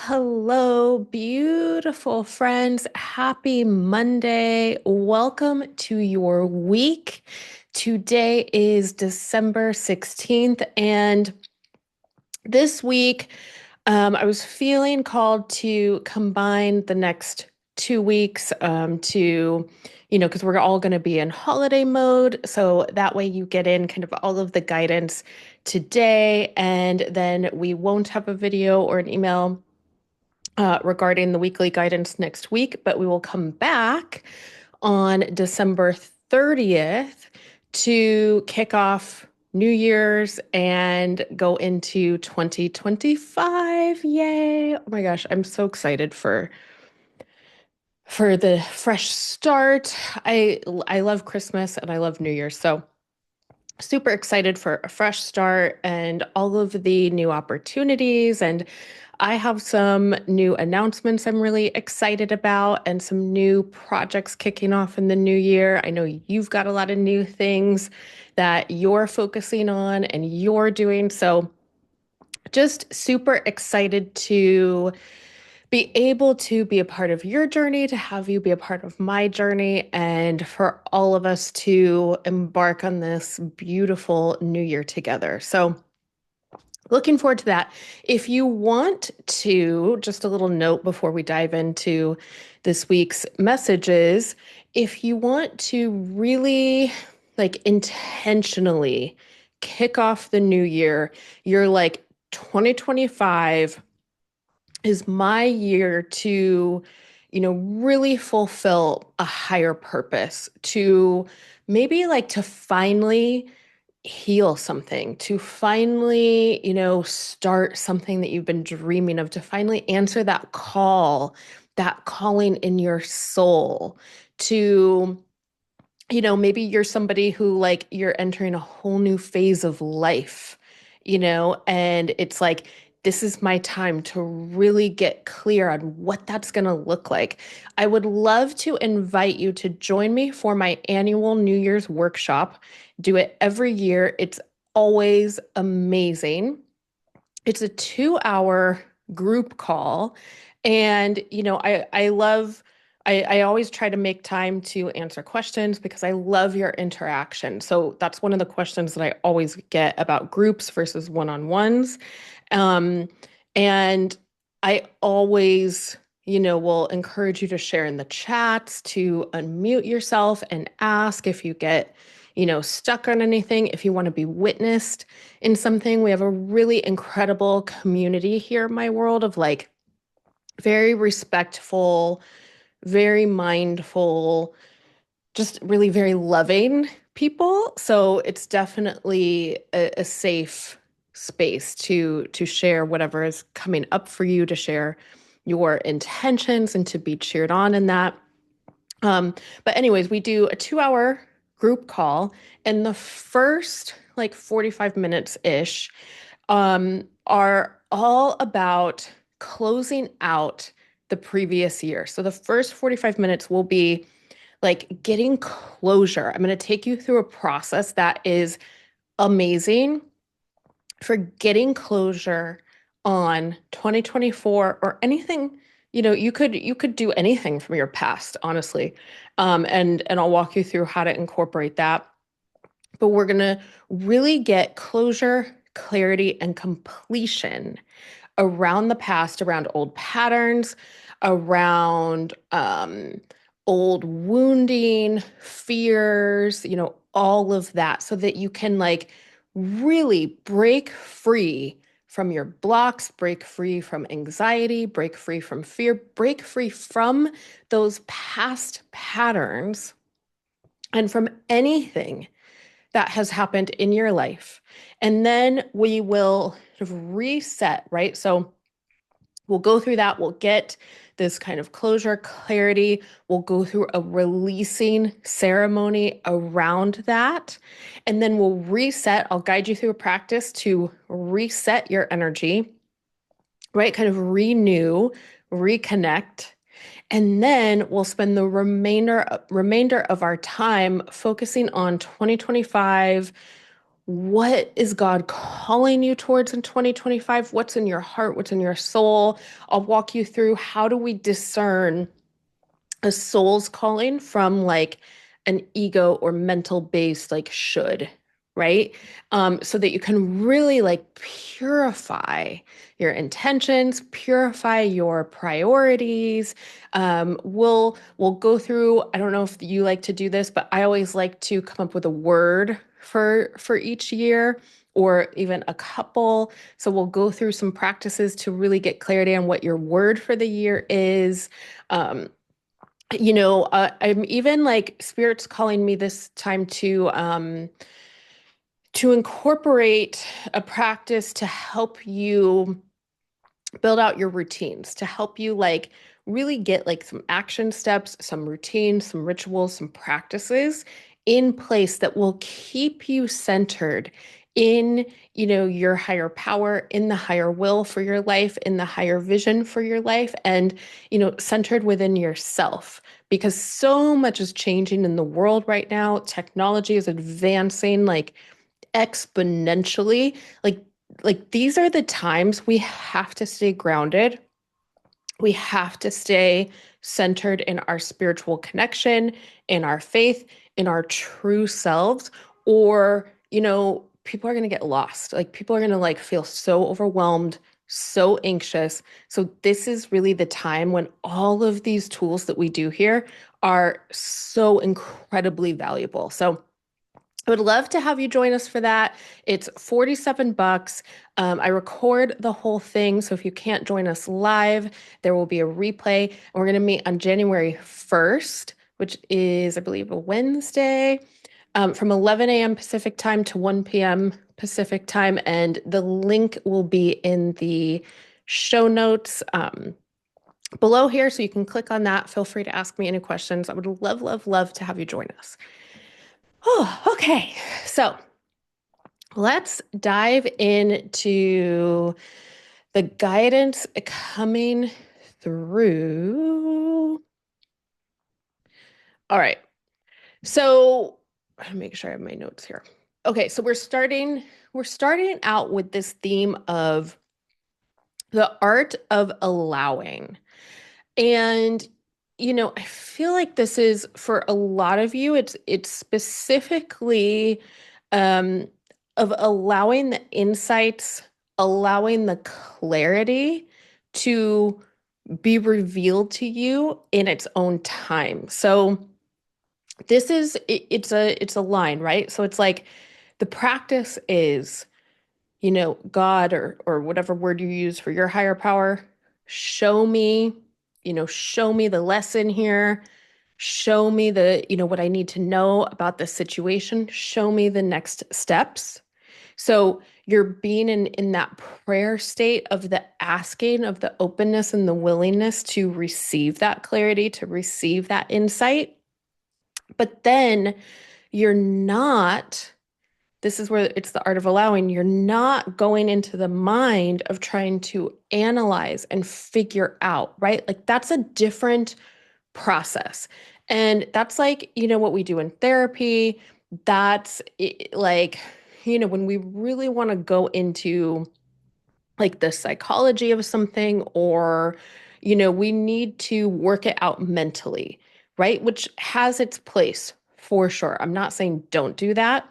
Hello, beautiful friends. Happy Monday. Welcome to your week. Today is December 16th, and this week I was feeling called to combine the next 2 weeks because we're all going to be in holiday mode. So that way you get in kind of all of the guidance today, and then we won't have a video or an email regarding the weekly guidance next week, but we will come back on December 30th to kick off New Year's and go into 2025. Yay. Oh my gosh, I'm so excited for the fresh start. I love Christmas and I love New Year's. So super excited for a fresh start and all of the new opportunities. And I have some new announcements I'm really excited about and some new projects kicking off in the new year. I know you've got a lot of new things that you're focusing on and you're doing. So just super excited to be able to be a part of your journey, to have you be a part of my journey, and for all of us to embark on this beautiful new year together. So, looking forward to that. If you want to, just a little note before we dive into this week's messages, if you want to really intentionally kick off the new year, you're like 2025 is my year to, really fulfill a higher purpose, to maybe like to finally heal something, to finally, start something that you've been dreaming of, to finally answer that call, that calling in your soul, to, maybe you're somebody who like you're entering a whole new phase of life, and it's like, this is my time to really get clear on what that's going to look like. I would love to invite you to join me for my annual New Year's workshop. Do it every year. It's always amazing. It's a 2 hour group call. And, I always try to make time to answer questions because I love your interaction. So that's one of the questions that I always get about groups versus one-on-ones. Um, and I always, will encourage you to share in the chats, to unmute yourself and ask if you get, stuck on anything, if you want to be witnessed in something. We have a really incredible community here in my world of like very respectful, very mindful, just really very loving people. So it's definitely a safe space to share whatever is coming up for you, to share your intentions and to be cheered on in that. But anyways, we do a 2 hour group call, and the first like 45 minutes ish are all about closing out the previous year. So the first 45 minutes will be like getting closure. I'm going to take you through a process that is amazing for getting closure on 2024 or anything. You could do anything from your past, honestly. And I'll walk you through how to incorporate that. But we're going to really get closure, clarity, and completion around the past, around old patterns, around old wounding, fears, all of that, so that you can like really break free from your blocks, break free from anxiety, break free from fear, break free from those past patterns and from anything that has happened in your life. And then we will sort of reset, right? So we'll go through that. We'll get this kind of closure, clarity. We'll go through a releasing ceremony around that. And then we'll reset. I'll guide you through a practice to reset your energy, right? Kind of renew, reconnect. And then we'll spend the remainder of our time focusing on 2025, what is God calling you towards in 2025? What's in your heart? What's in your soul? I'll walk you through how do we discern a soul's calling from like an ego or mental based like should, right? So that you can really like purify your intentions, purify your priorities. We'll go through, I don't know if you like to do this, but I always like to come up with a word for each year or even a couple. So we'll go through some practices to really get clarity on what your word for the year is. Um, I'm even like spirits calling me this time to incorporate a practice to help you build out your routines, to help you like really get like some action steps, some routines, some rituals, some practices in place that will keep you centered in, your higher power, in the higher will for your life, in the higher vision for your life, and, centered within yourself. Because so much is changing in the world right now. Technology is advancing like exponentially. Like these are the times we have to stay grounded. We have to stay centered in our spiritual connection, in our faith, in our true selves, or, people are going to get lost. Like people are going to like feel so overwhelmed, so anxious. So this is really the time when all of these tools that we do here are so incredibly valuable. So I would love to have you join us for that. It's $47. I record the whole thing. So if you can't join us live, there will be a replay. And we're going to meet on January 1st, which is, I believe, a Wednesday, from 11 a.m. Pacific time to 1 p.m. Pacific time. And the link will be in the show notes below here. So you can click on that. Feel free to ask me any questions. I would love, love, love to have you join us. Oh, okay. So let's dive into the guidance coming through. All right. So let me make sure I have my notes here. Okay, so we're starting out with this theme of the art of allowing. And I feel like this is for a lot of you, it's specifically um, of allowing the insights, allowing the clarity to be revealed to you in its own time. So this is it's a line, right? So it's like the practice is, God or whatever word you use for your higher power, show me, show me the lesson here. Show me what I need to know about the situation. Show me the next steps. So you're being in that prayer state of the asking, of the openness and the willingness to receive that clarity, to receive that insight. But then you're not, this is where it's the art of allowing, you're not going into the mind of trying to analyze and figure out, right? Like that's a different process. And that's like, what we do in therapy. That's like, when we really want to go into like the psychology of something, or, we need to work it out mentally, right? Which has its place for sure. I'm not saying don't do that.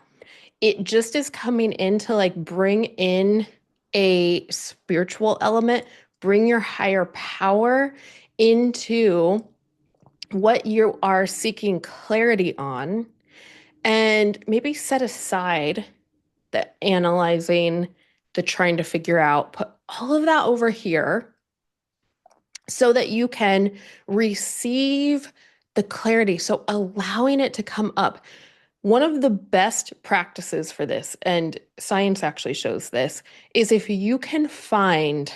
It just is coming in to like bring in a spiritual element, bring your higher power into what you are seeking clarity on, and maybe set aside the analyzing, the trying to figure out, put all of that over here so that you can receive the clarity. So allowing it to come up. One of the best practices for this, and science actually shows this, is if you can find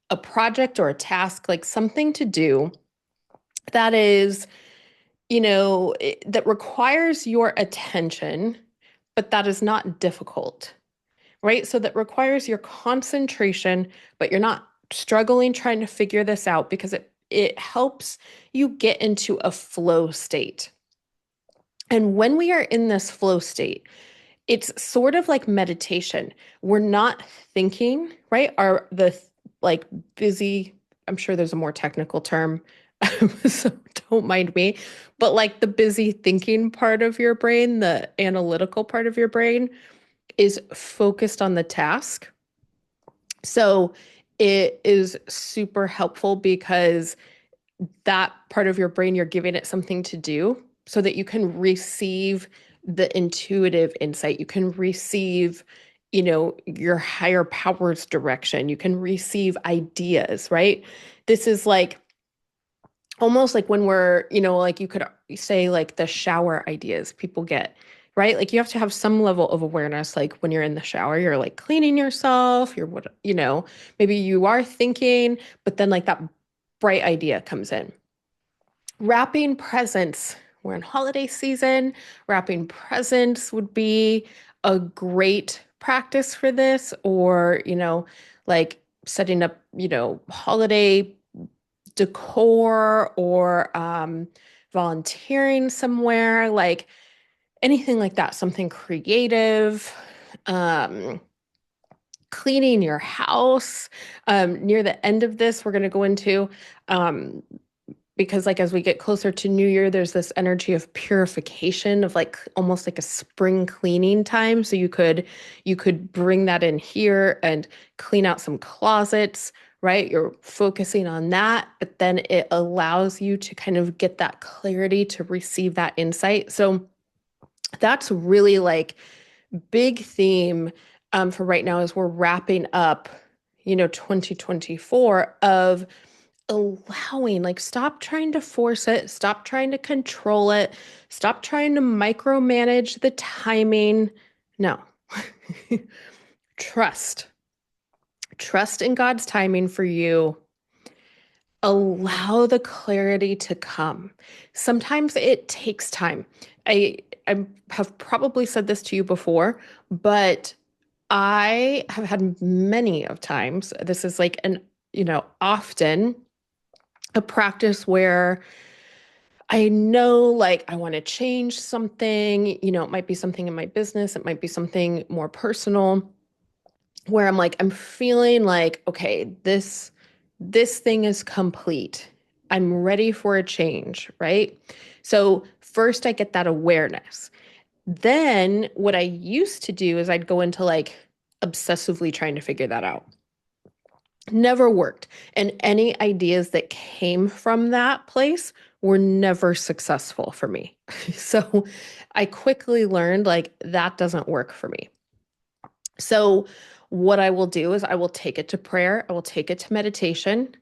a project or a task, like something to do that is, that requires your attention, but that is not difficult, right? So that requires your concentration, but you're not struggling trying to figure this out because it helps you get into a flow state. And when we are in this flow state, It's sort of like meditation. We're not thinking, right? Our the like busy, I'm sure there's a more technical term, so don't mind me, but like the busy thinking part of your brain, the analytical part of your brain is focused on the task. So it is super helpful because that part of your brain, you're giving it something to do so that you can receive the intuitive insight. You can receive, your higher powers direction. You can receive ideas, right? This is like almost like when we're, like you could say like the shower ideas people get, right? Like you have to have some level of awareness. Like when you're in the shower, you're like cleaning yourself, you're what, maybe you are thinking, but then like that bright idea comes in. Wrapping presents. We're in holiday season. Wrapping presents would be a great practice for this, or, like setting up, holiday decor or volunteering somewhere, like anything like that, something creative. Um, Cleaning your house. Near the end of this, we're going to go into um, because like as we get closer to New Year, there's this energy of purification of like almost like a spring cleaning time. So you could bring that in here and clean out some closets, right? You're focusing on that, but then it allows you to kind of get that clarity to receive that insight. So that's really like big theme for right now as we're wrapping up, 2024 of allowing, like, stop trying to force it, stop trying to control it, stop trying to micromanage the timing. No. Trust. Trust in God's timing for you. Allow the clarity to come. Sometimes it takes time. I have probably said this to you before, but I have had many of times. This is like often a practice where I know like I want to change something, it might be something in my business, it might be something more personal where I'm like I'm feeling like okay, this thing is complete. I'm ready for a change, right? So first I get that awareness. Then what I used to do is I'd go into like obsessively trying to figure that out. Never worked. And any ideas that came from that place were never successful for me. So I quickly learned like that doesn't work for me. So what I will do is I will take it to prayer, I will take it to meditation,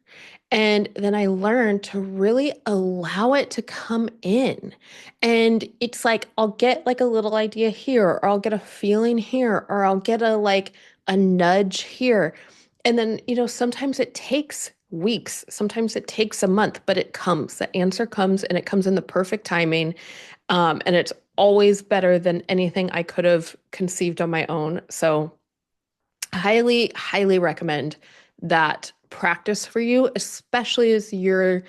and then I learned to really allow it to come in. And it's like I'll get like a little idea here, or I'll get a feeling here, or I'll get a nudge here. And then, sometimes it takes weeks, sometimes it takes a month, but it comes. The answer comes and it comes in the perfect timing. And it's always better than anything I could have conceived on my own. So highly, highly recommend that practice for you, especially as you're,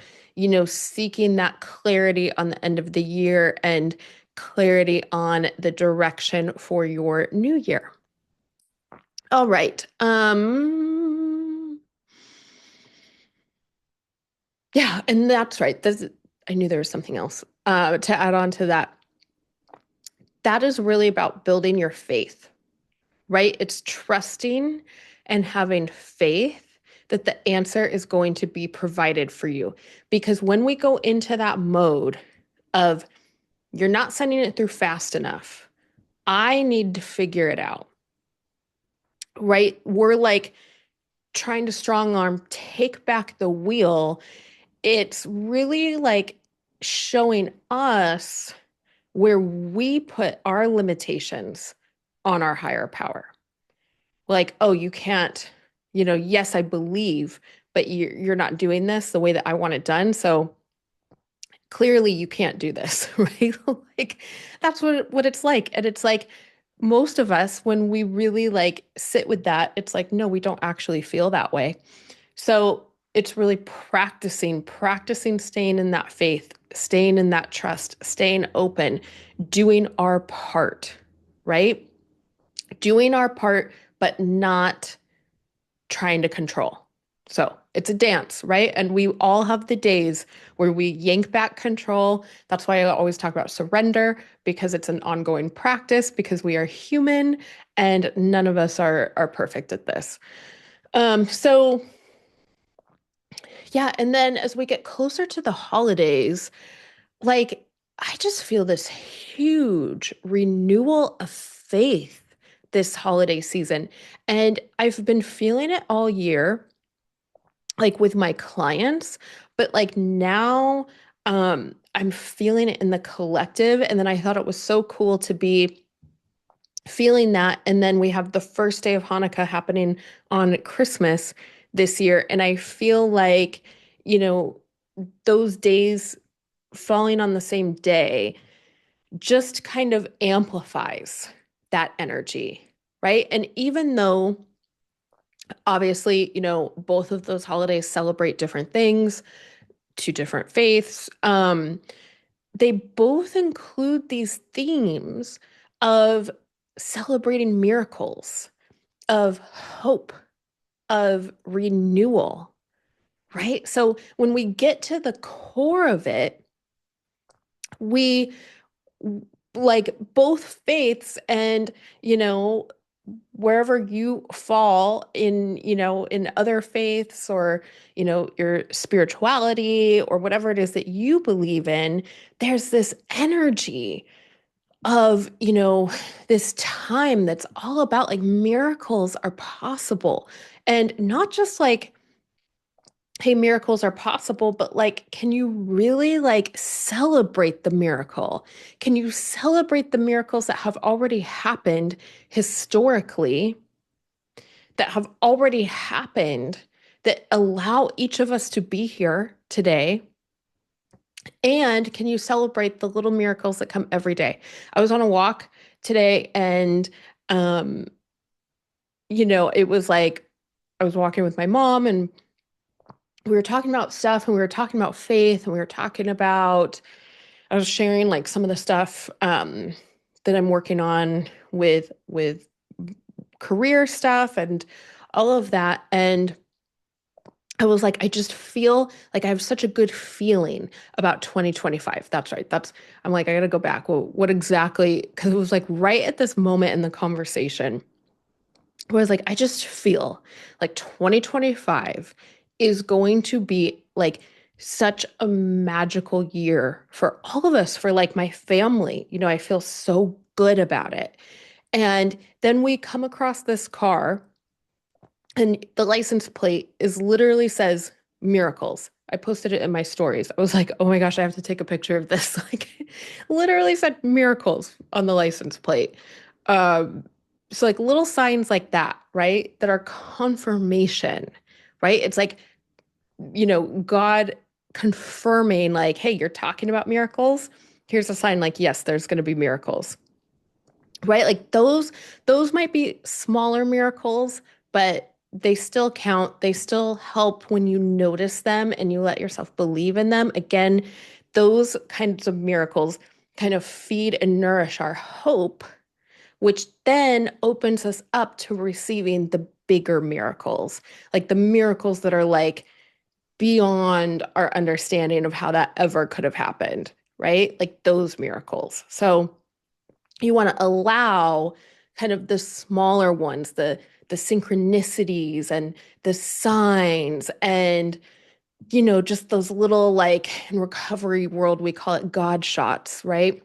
seeking that clarity on the end of the year and clarity on the direction for your new year. All right. Yeah, and that's right. I knew there was something else to add on to that. That is really about building your faith, right? It's trusting and having faith that the answer is going to be provided for you. Because when we go into that mode of you're not sending it through fast enough, I need to figure it out, right? We're like trying to strong arm, take back the wheel. It's really like showing us where we put our limitations on our higher power. Like, oh, you can't, yes, I believe, but you're not doing this the way that I want it done. So clearly you can't do this, right? Like that's what it's like. And it's like most of us, when we really like sit with that, it's like, no, we don't actually feel that way. So it's really practicing staying in that faith, staying in that trust, staying open, doing our part, right? doing our part, but not trying to control. So it's a dance, right? And we all have the days where we yank back control. That's why I always talk about surrender, because it's an ongoing practice, because we are human and none of us are perfect at this. So yeah, and then as we get closer to the holidays, like I just feel this huge renewal of faith this holiday season. And I've been feeling it all year, like with my clients, but like now I'm feeling it in the collective. And then I thought it was so cool to be feeling that. And then we have the first day of Hanukkah happening on Christmas this year. And I feel like, you know, those days falling on the same day just kind of amplifies that energy, right? And even though obviously, both of those holidays celebrate different things to different faiths, they both include these themes of celebrating miracles, of hope, of renewal, right? So when we get to the core of it, we like both faiths and, you know, wherever you fall in, in other faiths or, your spirituality or whatever it is that you believe in, there's this energy of, this time that's all about like miracles are possible. And not just like, hey, miracles are possible, but like, can you really like celebrate the miracle? Can you celebrate the miracles that have already happened historically, that have already happened, that allow each of us to be here today? And can you celebrate the little miracles that come every day? I was on a walk today and, um, it was like I was walking with my mom and we were talking about stuff and we were talking about faith and we were talking about, I was sharing like some of the stuff that I'm working on with career stuff and all of that. And I was like, I just feel like I have such a good feeling about 2025. That's right. I'm like, I got to go back. Well, what exactly? Because it was like right at this moment in the conversation where I was like, I just feel like 2025 is going to be like such a magical year for all of us, for like my family. I feel so good about it. And then we come across this car and the license plate is literally says miracles. I posted it in my stories. I was like, oh my gosh, I have to take a picture of this. Like, literally said miracles on the license plate. Um, so, like, little signs like that, right? That are confirmation, right? It's like, God confirming, like, hey, you're talking about miracles. Here's a sign, like, yes, there's going to be miracles, right? Like those might be smaller miracles, but they still count. They still help when you notice them and you let yourself believe in them. Again, those kinds of miracles kind of feed and nourish our hope, which then opens us up to receiving the bigger miracles, like the miracles that are like beyond our understanding of how that ever could have happened, right? Like those miracles. So you want to allow kind of the smaller ones, the synchronicities and the signs and just those little, like, in recovery world we call it God shots, right?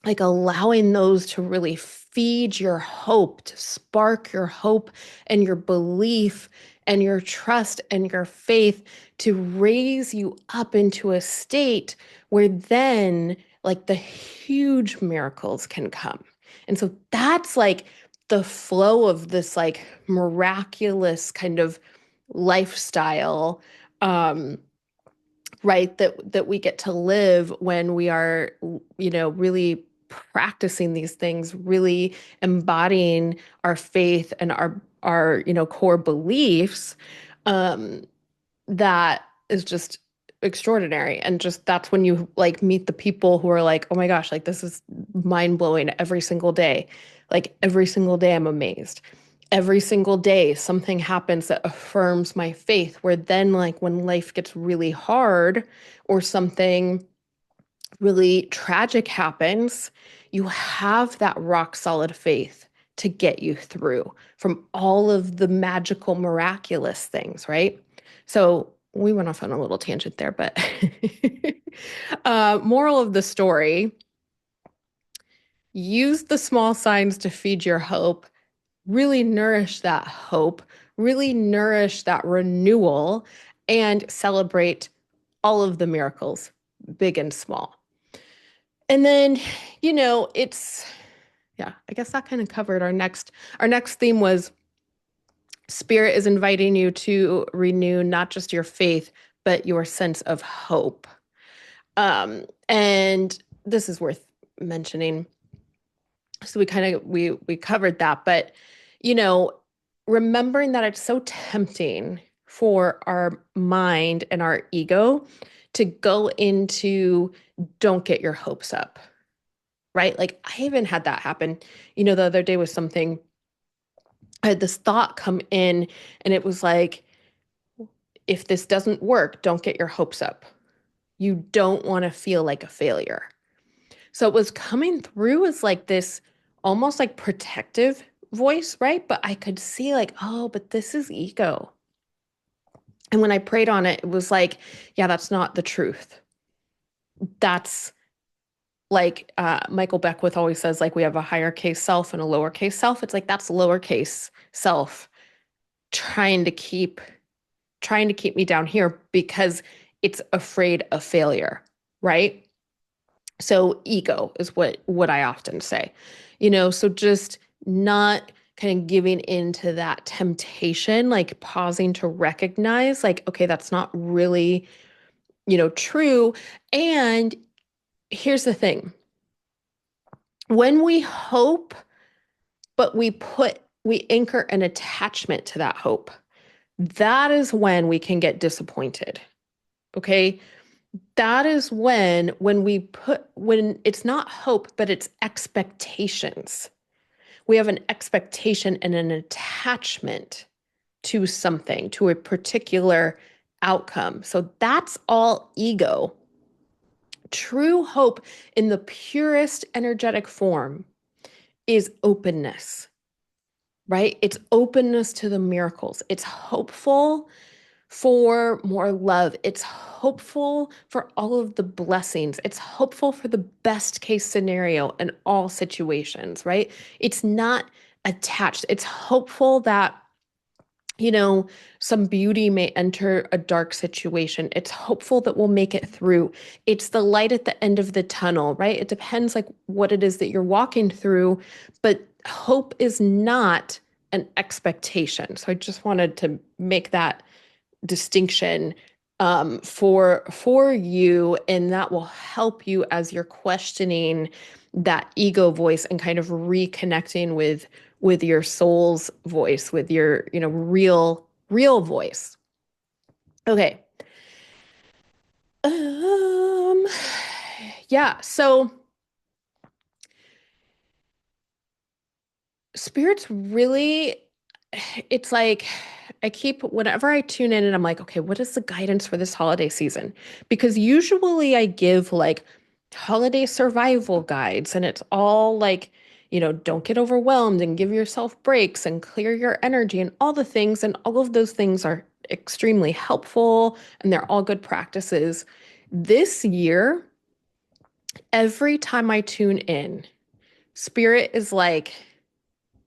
Like allowing those to really feed your hope, to spark your hope and your belief and your trust and your faith, to raise you up into a state where then like the huge miracles can come. And so that's like the flow of this like miraculous kind of lifestyle, um right, that we get to live when we are, really practicing these things, really embodying our faith and our core beliefs. um that is just extraordinary. And just that's when you like meet the people who are like, oh my gosh, like this is mind blowing every single day. Like every single day, I'm amazed. Every single day, something happens that affirms my faith, where then, like, when life gets really hard or something really tragic happens, you have that rock solid faith to get you through from all of the magical, miraculous things, right? So we went off on a little tangent there, but moral of the story, use the small signs to feed your hope, really nourish that hope, really nourish that renewal, and celebrate all of the miracles, big and small. And then, it's yeah, I guess that kind of covered our next theme was spirit is inviting you to renew not just your faith, but your sense of hope. And this is worth mentioning. So we covered that, but you know, remembering that it's so tempting for our mind and our ego to go into don't get your hopes up, right? Like I even had that happen. The other day was something, I had this thought come in and it was like, if this doesn't work, don't get your hopes up. You don't want to feel like a failure. So it was coming through as like this almost like protective voice, right? But I could see like, oh, but this is ego. And when I prayed on it, it was like, yeah, that's not the truth. That's like Michael Beckwith always says, like we have a higher case self and a lowercase self. It's like that's lowercase self trying to keep me down here because it's afraid of failure, right? So ego is what I often say. So just not kind of giving into that temptation, like pausing to recognize like, okay, that's not really, true. And here's the thing. When we hope, but we anchor an attachment to that hope, that is when we can get disappointed. Okay? That is when it's not hope, but it's expectations. We have an expectation and an attachment to something, to a particular outcome. So that's all ego. True hope in the purest energetic form is openness, right? It's openness to the miracles. It's hopeful for more love. It's hopeful for all of the blessings. It's hopeful for the best case scenario in all situations, right? It's not attached. It's hopeful that, some beauty may enter a dark situation. It's hopeful that we'll make it through. It's the light at the end of the tunnel, right? It depends like what it is that you're walking through, but hope is not an expectation. So I just wanted to make that distinction for you, and that will help you as you're questioning that ego voice and kind of reconnecting with your soul's voice, with your real voice. Okay. um yeah, so spirits really, it's like whenever I tune in and I'm like, okay, what is the guidance for this holiday season? Because usually I give like holiday survival guides and it's all like, don't get overwhelmed and give yourself breaks and clear your energy and all the things. And all of those things are extremely helpful and they're all good practices. This year, every time I tune in, spirit is like,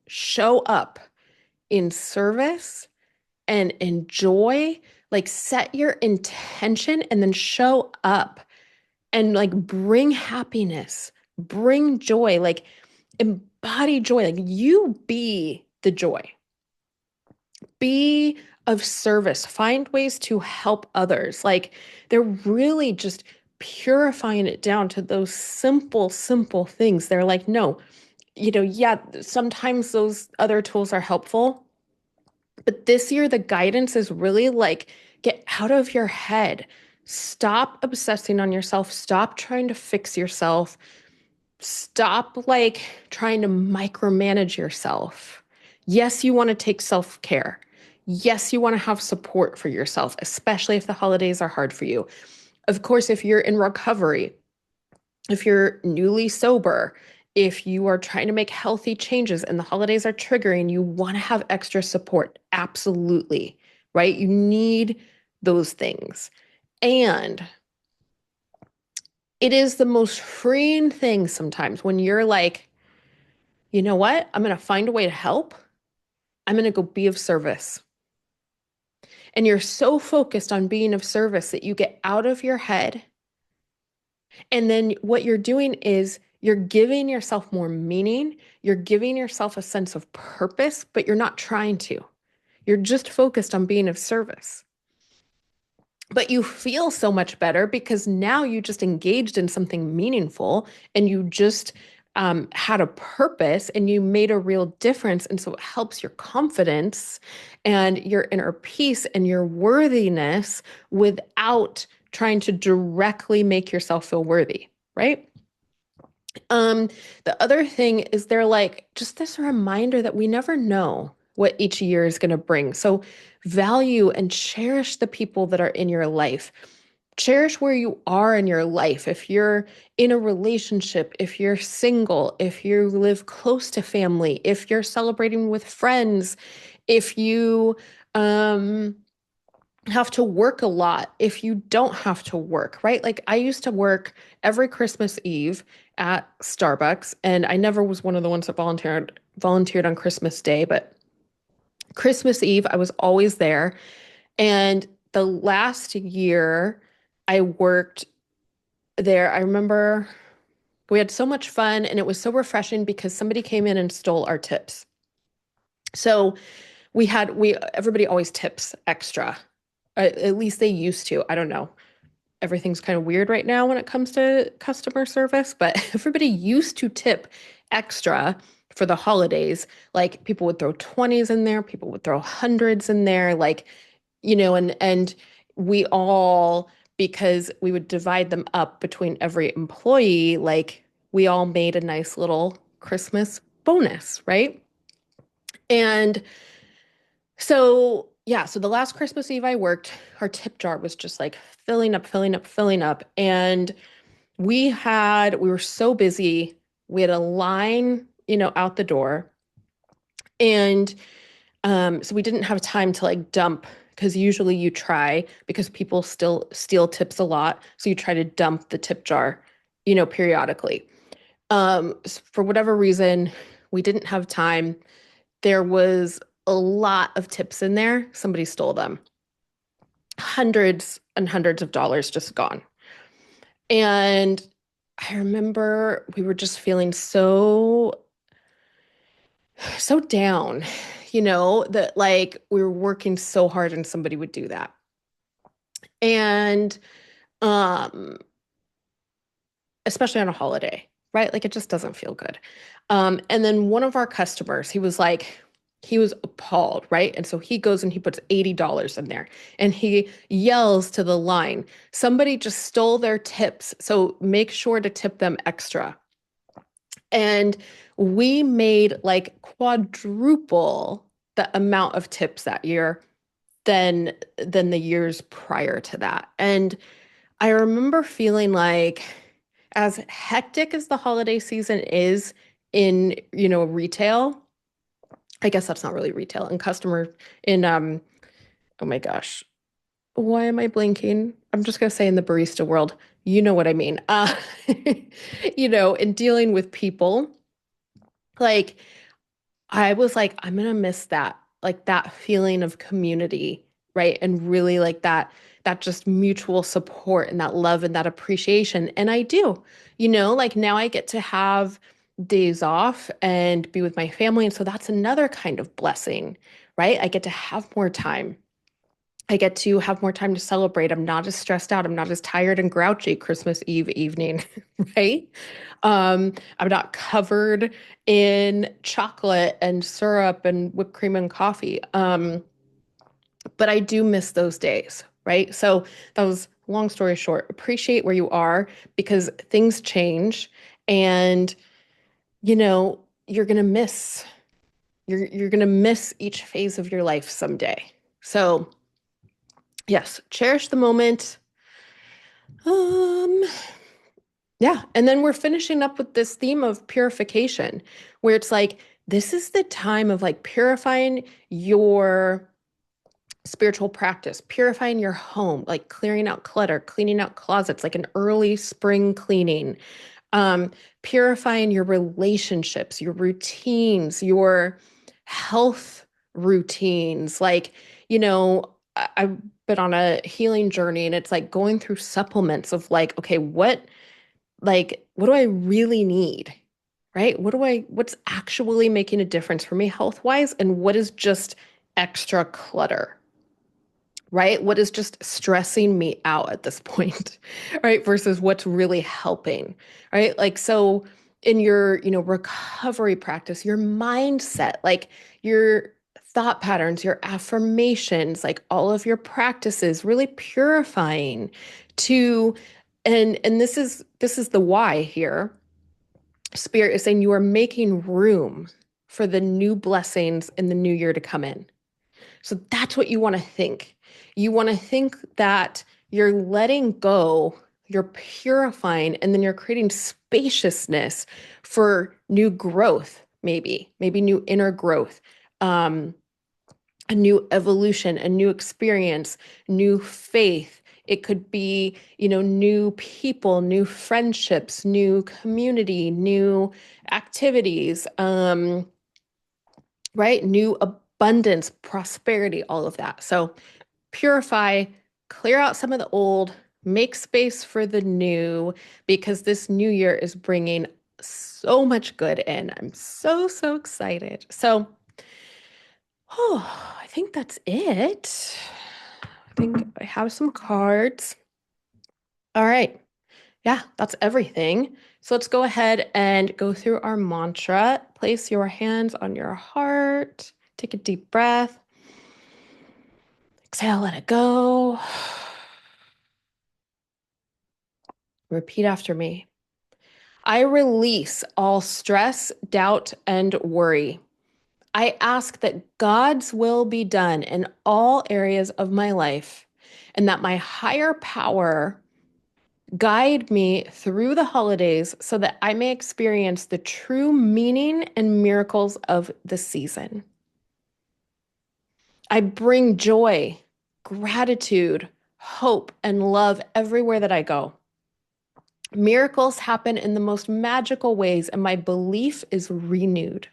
show up in service and enjoy, like set your intention and then show up and like bring happiness, bring joy, like embody joy, like you be the joy, be of service, find ways to help others. Like they're really just purifying it down to those simple things. They're like, no, yeah, sometimes those other tools are helpful. But this year, the guidance is really like get out of your head. Stop obsessing on yourself. Stop trying to fix yourself. stop like trying to micromanage yourself. Yes, you want to take self-care. Yes, you want to have support for yourself, especially if the holidays are hard for you. Of course, if you're in recovery, if you're newly sober, if you are trying to make healthy changes and the holidays are triggering, you want to have extra support. Absolutely, right? You need those things. And it is the most freeing thing sometimes when you're like, you know what? I'm going to find a way to help. I'm going to go be of service. And you're so focused on being of service that you get out of your head. And then what you're doing is you're giving yourself more meaning. You're giving yourself a sense of purpose, but you're not trying to. You're just focused on being of service. But you feel so much better because now you just engaged in something meaningful and you just had a purpose and you made a real difference. And so it helps your confidence and your inner peace and your worthiness without trying to directly make yourself feel worthy, right? Um, the other thing is they're like just this reminder that we never know what each year is going to bring. So value and cherish the people that are in your life. Cherish where you are in your life. If you're in a relationship, if you're single, if you live close to family, if you're celebrating with friends, if you um have to work a lot, if you don't have to work, right? Like I used to work every Christmas Eve at Starbucks, and I never was one of the ones that volunteered on Christmas Day, but Christmas Eve I was always there. And the last year I worked there, I remember we had so much fun and it was so refreshing because somebody came in and stole our tips. So we everybody always tips extra. At least they used to. I don't know. Everything's kind of weird right now when it comes to customer service, but everybody used to tip extra for the holidays. Like people would throw 20s in there, people would throw hundreds in there, like, and we all, because we would divide them up between every employee, like we all made a nice little Christmas bonus, right? And so, yeah, so the last Christmas Eve I worked, our tip jar was just like filling up, filling up, filling up. And we were so busy. We had a line, out the door. And so we didn't have time to like dump because usually you try because people still steal tips a lot. So you try to dump the tip jar, periodically. For whatever reason, we didn't have time. There was a lot of tips in there. Somebody stole them. Hundreds and hundreds of dollars just gone. And I remember we were just feeling so down, that like we were working so hard and somebody would do that. And um especially on a holiday, right? Like it just doesn't feel good. And then one of our customers, he was appalled, right? And so he goes and he puts $80 in there and he yells to the line, somebody just stole their tips. So make sure to tip them extra. And we made like quadruple the amount of tips that year than the years prior to that. And I remember feeling like as hectic as the holiday season is in, retail, I guess that's not really retail and customer in oh my gosh, why am I blinking? I'm just gonna say in the barista world, you know what I mean. In dealing with people, like I was like, I'm gonna miss that, like that feeling of community, right? And really like that just mutual support and that love and that appreciation. And I do, like now I get to have days off and be with my family. And so that's another kind of blessing, right? I get to have more time. I get to have more time to celebrate. I'm not as stressed out. I'm not as tired and grouchy Christmas Eve evening, right? I'm not covered in chocolate and syrup and whipped cream and coffee. But I do miss those days, right? So that was long story short. Appreciate where you are because things change And, you're going to miss, you're going to miss each phase of your life someday. So yes, cherish the moment. Um, yeah. And then we're finishing up with this theme of purification, where it's like, this is the time of like purifying your spiritual practice, purifying your home, like clearing out clutter, cleaning out closets, like an early spring cleaning, um, purifying your relationships, your routines, your health routines. Like, I've been on a healing journey and it's like going through supplements of like, okay, what do I really need? Right? What's actually making a difference for me health wise? And what is just extra clutter? Right? What is just stressing me out at this point, right? Versus what's really helping, right? Like, so in your, recovery practice, your mindset, like your thought patterns, your affirmations, like all of your practices, really purifying to, and this is the why here. Spirit is saying you are making room for the new blessings in the new year to come in. So that's what you want to think. You want to think that you're letting go, you're purifying, and then you're creating spaciousness for new growth, maybe new inner growth, um, a new evolution, a new experience, new faith. It could be, new people, new friendships, new community, new activities. Right? New abundance, prosperity, all of that. So purify, clear out some of the old, make space for the new, because this new year is bringing so much good in. I'm so, so excited. So, I think that's it. I think I have some cards. All right. Yeah, that's everything. So let's go ahead and go through our mantra. Place your hands on your heart. Take a deep breath. Exhale, let it go. Repeat after me. I release all stress, doubt, and worry. I ask that God's will be done in all areas of my life and that my higher power guide me through the holidays so that I may experience the true meaning and miracles of the season. I bring joy, gratitude, hope, and love everywhere that I go. Miracles happen in the most magical ways, and my belief is renewed.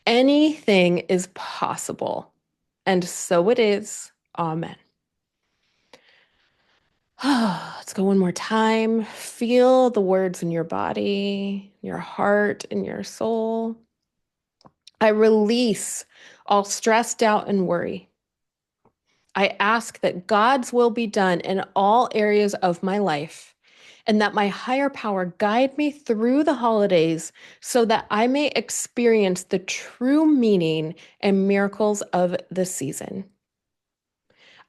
Anything is possible, and so it is. Amen. Let's go one more time. Feel the words in your body, your heart, and your soul. I release all stress, doubt, and worry. I ask that God's will be done in all areas of my life and that my higher power guide me through the holidays so that I may experience the true meaning and miracles of the season.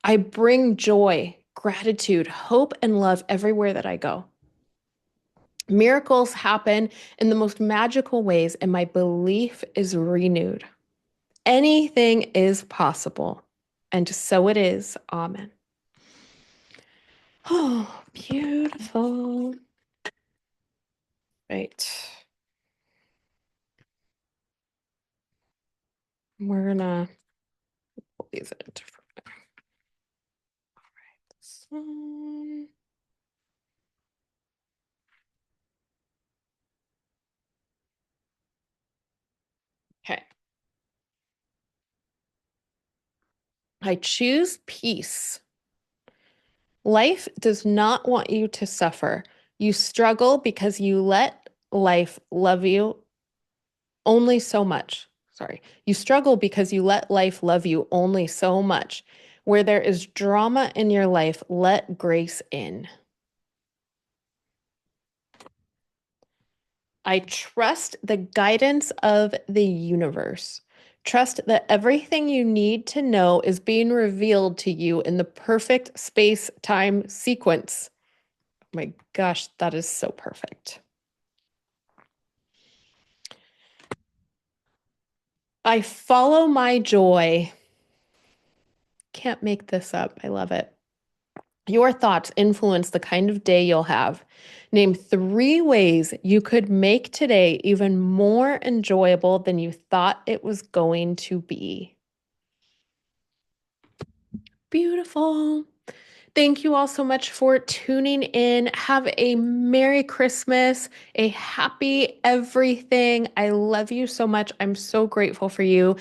I bring joy, gratitude, hope, and love everywhere that I go. Miracles happen in the most magical ways, and my belief is renewed. Anything is possible, and so it is. Amen. Oh, beautiful. Right. We're gonna put these in a different one. Okay. I choose peace. Life does not want you to suffer. You struggle because you let life love you only so much. Sorry. You struggle because you let life love you only so much. Where there is drama in your life, let grace in. I trust the guidance of the universe. Trust that everything you need to know is being revealed to you in the perfect space time sequence. Oh my gosh, that is so perfect. I follow my joy. Can't make this up. I love it. Your thoughts influence the kind of day you'll have. Name three ways you could make today even more enjoyable than you thought it was going to be. Beautiful. Thank you all so much for tuning in. Have a Merry Christmas, a happy everything. I love you so much. I'm so grateful for you.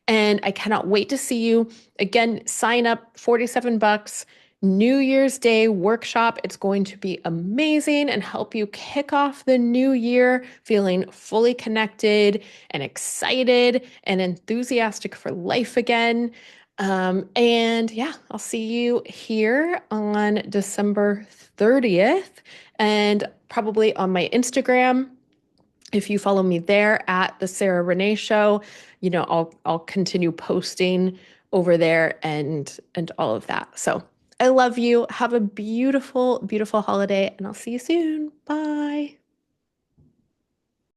And I cannot wait to see you. Again, sign up, 47 bucks. New Year's Day workshop. It's going to be amazing and help you kick off the new year feeling fully connected and excited and enthusiastic for life again. And yeah, I'll see you here on December 30th and probably on my Instagram. If you follow me there at the Sarah Renee Show, I'll continue posting over there and all of that. So I love you. Have a beautiful, beautiful holiday, and I'll see you soon. Bye.